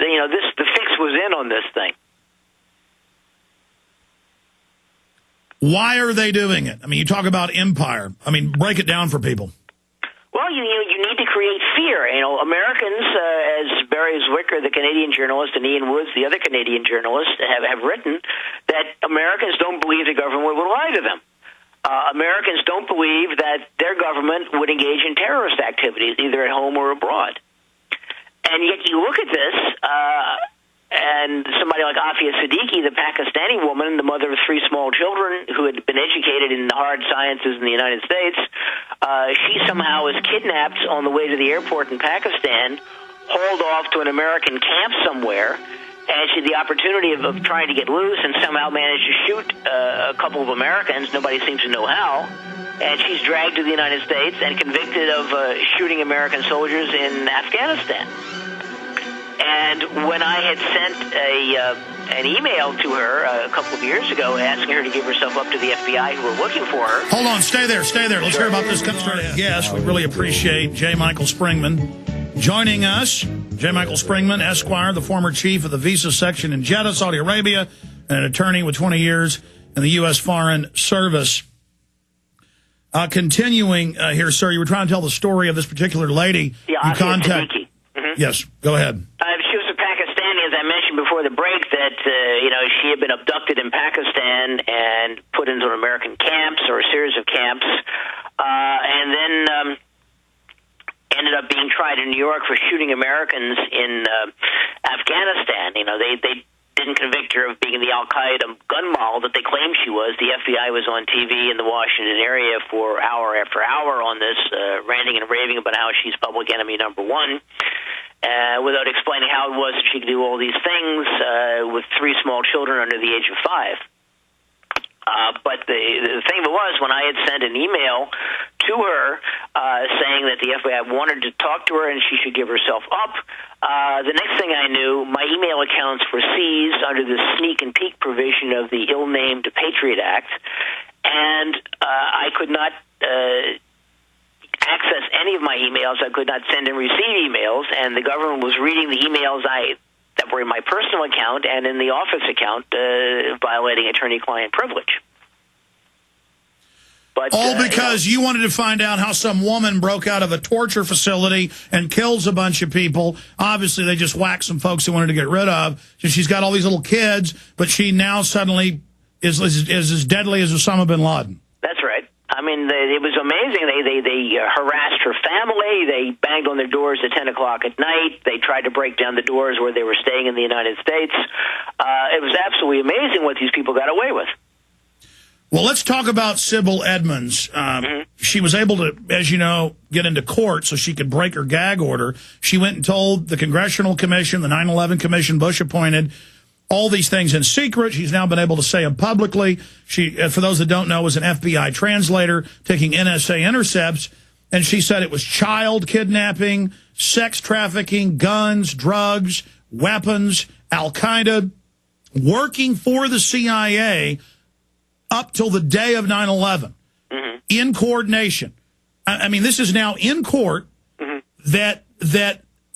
the fix was in on this thing. Why are they doing it? I mean, you talk about empire. I mean, break it down for people. Well, you need to create fear. Americans, as Barry Zwicker, the Canadian journalist, and Ian Woods, the other Canadian journalist, have written that Americans don't believe the government will lie to them. Americans don't believe that their government would engage in terrorist activities, either at home or abroad. And yet you look at this, and somebody like Afia Siddiqui, the Pakistani woman, the mother of 3 small children who had been educated in the hard sciences in the United States, she somehow was kidnapped on the way to the airport in Pakistan, hauled off to an American camp somewhere, and she had the opportunity of trying to get loose and somehow managed to shoot a couple of Americans. Nobody seems to know how. And she's dragged to the United States and convicted of shooting American soldiers in Afghanistan. And when I had sent an email to her a couple of years ago asking her to give herself up to the FBI who were looking for her. Hold on, stay there. Let's hear about this. Yes, we really appreciate J. Michael-Springman joining us. J. Michael-Springman, Esquire, the former chief of the visa section in Jeddah, Saudi Arabia, and an attorney with 20 years in the U.S. Foreign Service. Continuing here, sir, you were trying to tell the story of this particular lady. Yeah, you contact. Yes, go ahead. She was a Pakistani, as I mentioned before the break, that she had been abducted in Pakistan and put into American camps or a series of camps, and then ended up being tried in New York for shooting Americans in Afghanistan. They didn't convict her of being the Al-Qaeda gun moll that they claimed she was. The FBI was on TV in the Washington area for hour after hour on this, ranting and raving about how she's public enemy number one, without explaining how it was that she could do all these things with 3 small children under the age of 5. But the thing was, when I had sent an email to her saying that the FBI wanted to talk to her and she should give herself up, the next thing I knew, my email accounts were seized under the sneak and peek provision of the ill-named Patriot Act, and I could not access any of my emails. I could not send and receive emails, and the government was reading the emails that were in my personal account and in the office account, violating attorney-client privilege. But, all because you wanted to find out how some woman broke out of a torture facility and kills a bunch of people. Obviously, they just whacked some folks they wanted to get rid of. So she's got all these little kids, but she now suddenly is as deadly as Osama bin Laden. That's right. I mean, it was amazing. They harassed her family. They banged on their doors at 10 o'clock at night. They tried to break down the doors where they were staying in the United States. It was absolutely amazing what these people got away with. Well, let's talk about Sybil Edmonds. She was able to, as you know, get into court so she could break her gag order. She went and told the Congressional Commission, the 9/11 Commission Bush appointed, all these things in secret. She's now been able to say them publicly. She, for those that don't know, was an FBI translator taking NSA intercepts, and she said it was child kidnapping, sex trafficking, guns, drugs, weapons, Al-Qaeda, working for the CIA up till the day of 9/11, in coordination. I mean, this is now in court.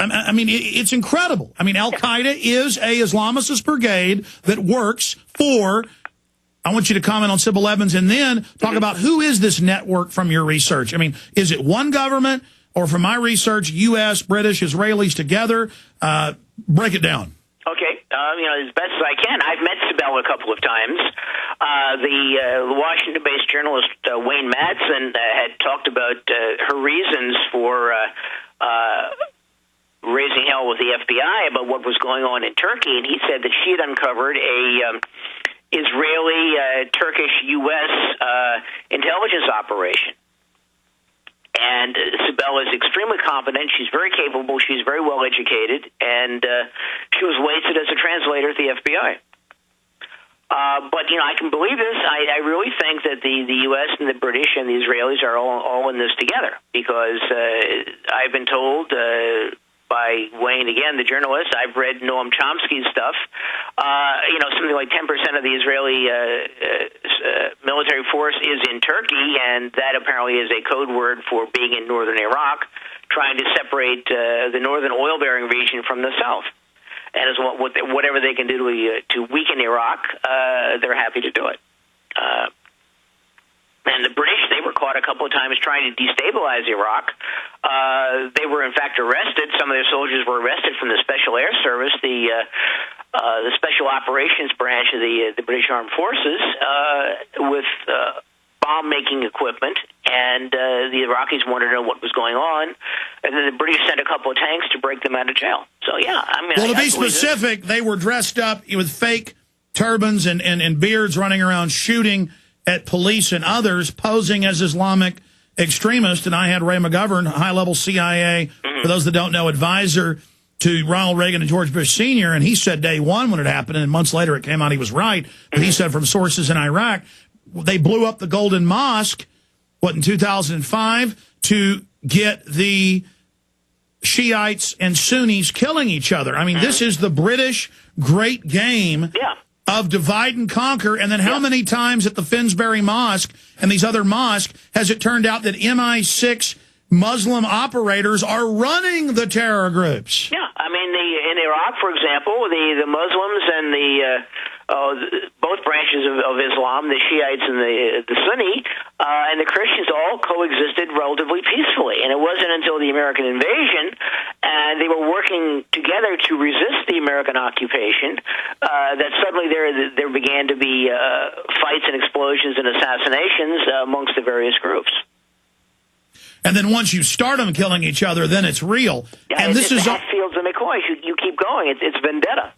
I mean, it's incredible. I mean, Al-Qaeda is a Islamicist brigade that works for. I want you to comment on Sybil Edmonds and then talk about who is this network from your research. I mean, is it one government or from my research, U.S., British, Israelis together? Break it down. Okay, as best as I can. I've met Sybil a couple of times. The Washington-based journalist Wayne Madsen had talked about her reasons for raising hell with the FBI about what was going on in Turkey, and he said that she had uncovered a Israeli, Turkish, U.S. intelligence operation. And Sybil is extremely competent. She's very capable. She's very well educated, and she was wasted as a translator at the FBI. But I can believe this. I really think that the U.S. and the British and the Israelis are all in this together, because I've been told by Wayne, again, the journalist, I've read Noam Chomsky's stuff. Something like 10% of the Israeli military force is in Turkey, and that apparently is a code word for being in northern Iraq, trying to separate the northern oil-bearing region from the south. and as whatever they can do to weaken Iraq, they're happy to do it. And the British, they were caught a couple of times trying to destabilize Iraq. They were, in fact, arrested. Some of their soldiers were arrested from the Special Air Service, the Special Operations branch of the British Armed Forces, with bomb-making equipment. And the Iraqis wanted to know what was going on. And then the British sent a couple of tanks to break them out of jail. So, yeah, I mean... Well, to be specific, they were dressed up with fake turbans and beards running around shooting at police and others, posing as Islamic extremists. And I had Ray McGovern, high-level CIA, for those that don't know, advisor to Ronald Reagan and George Bush Sr., and he said day one when it happened, and months later it came out he was right, but he said from sources in Iraq, they blew up the Golden Mosque, in 2005, to get the Shiites and Sunnis killing each other. I mean, this is the British great game of divide and conquer. And then how many times at the Finsbury Mosque and these other mosques has it turned out that MI6 Muslim operators are running the terror groups? Yeah, I mean, in Iraq, for example, the Muslims and both branches of Islam, the Shiites and the Sunni, and the Christians all coexisted relatively peacefully. And it wasn't until the American invasion, and they were working together to resist the American occupation, that suddenly there began to be fights and explosions and assassinations amongst the various groups. And then once you start them killing each other, then it's real. Yeah, and this is Hatfields and McCoys. You keep going. It's vendetta.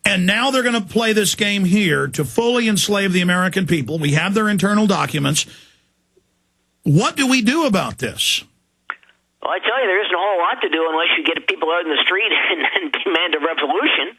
And now they're going to play this game here to fully enslave the American people. We have their internal documents. What do we do about this? Well, I tell you, there isn't a whole lot to do unless you get people out in the street and demand a revolution.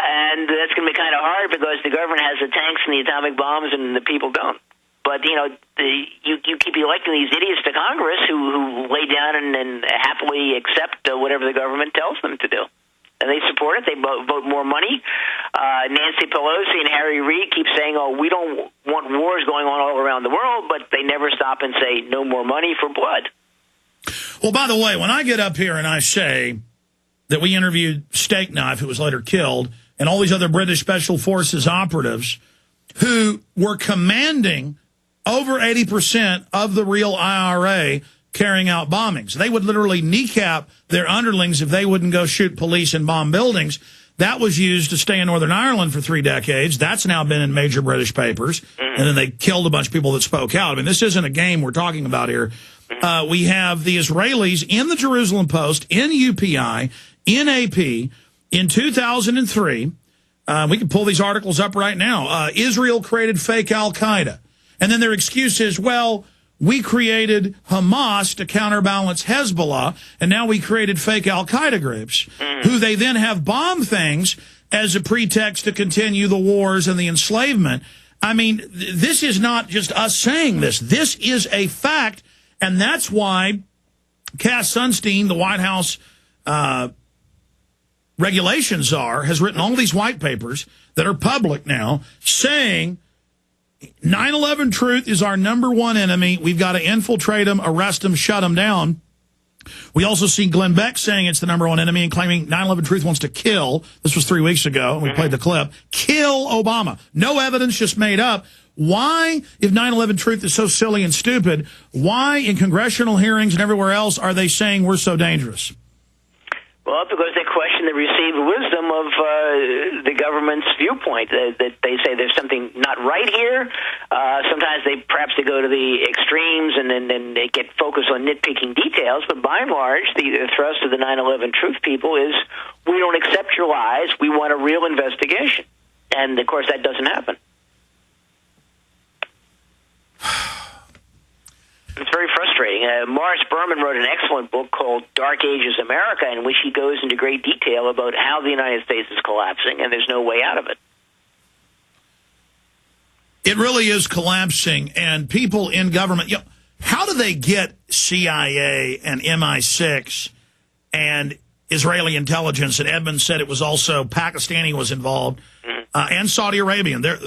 And that's going to be kind of hard because the government has the tanks and the atomic bombs and the people don't. But, you know, you keep electing these idiots to Congress who lay down and happily accept whatever the government tells them to do. And they support it. They vote more money. Nancy Pelosi and Harry Reid keep saying, oh, we don't want wars going on all around the world, but they never stop and say no more money for blood. Well, by the way, when I get up here and I say that we interviewed Steak Knife, who was later killed, and all these other British Special Forces operatives who were commanding over 80% of the real IRA carrying out bombings. They would literally kneecap their underlings if they wouldn't go shoot police and bomb buildings. That was used to stay in Northern Ireland for 3 decades. That's now been in major British papers. And then they killed a bunch of people that spoke out. I mean, this isn't a game we're talking about here. We have the Israelis in the Jerusalem Post, in UPI, in AP, in 2003. We can pull these articles up right now. Israel created fake al-Qaeda. And then their excuse is, well, we created Hamas to counterbalance Hezbollah, and now we created fake al-Qaeda groups, who they then have bomb things as a pretext to continue the wars and the enslavement. I mean, this is not just us saying this. This is a fact, and that's why Cass Sunstein, the White House regulations czar, has written all these white papers that are public now saying 9/11 Truth is our #1 enemy. We've got to infiltrate them, arrest them, shut them down. We also see Glenn Beck saying it's the #1 enemy and claiming 9/11 Truth wants to kill. This was 3 weeks ago. We played the clip. Kill Obama. No evidence, just made up. Why, if 9/11 Truth is so silly and stupid, why in congressional hearings and everywhere else are they saying we're so dangerous? Well, because they question the received wisdom of the government's viewpoint, that they say there's something not right here. Sometimes perhaps they go to the extremes and then they get focused on nitpicking details. But by and large, the thrust of the 9/11 Truth people is, we don't accept your lies. We want a real investigation. And, of course, that doesn't happen. It's very frustrating. Morris Berman wrote an excellent book called Dark Ages America, in which he goes into great detail about how the United States is collapsing, and there's no way out of it. It really is collapsing, and people in government, you know, how do they get CIA and MI6 and Israeli intelligence? And Edmund said it was also Pakistani was involved, and Saudi Arabian. They're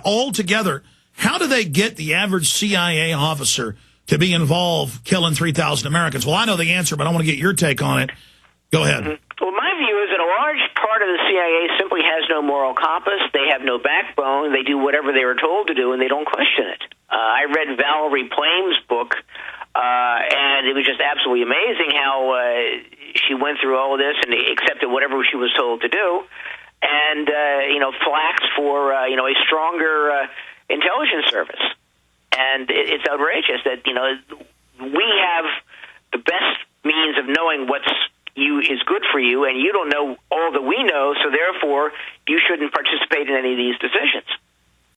all together. How do they get the average CIA officer to be involved killing 3,000 Americans? Well, I know the answer, but I want to get your take on it. Go ahead. Well, my view is that a large part of the CIA simply has no moral compass. They have no backbone. They do whatever they were told to do, and they don't question it. I read Valerie Plame's book, and it was just absolutely amazing how she went through all of this and accepted whatever she was told to do, and flaxed for a stronger intelligence service. And it's outrageous that we have the best means of knowing what's is good for you, and you don't know all that we know, so therefore you shouldn't participate in any of these decisions.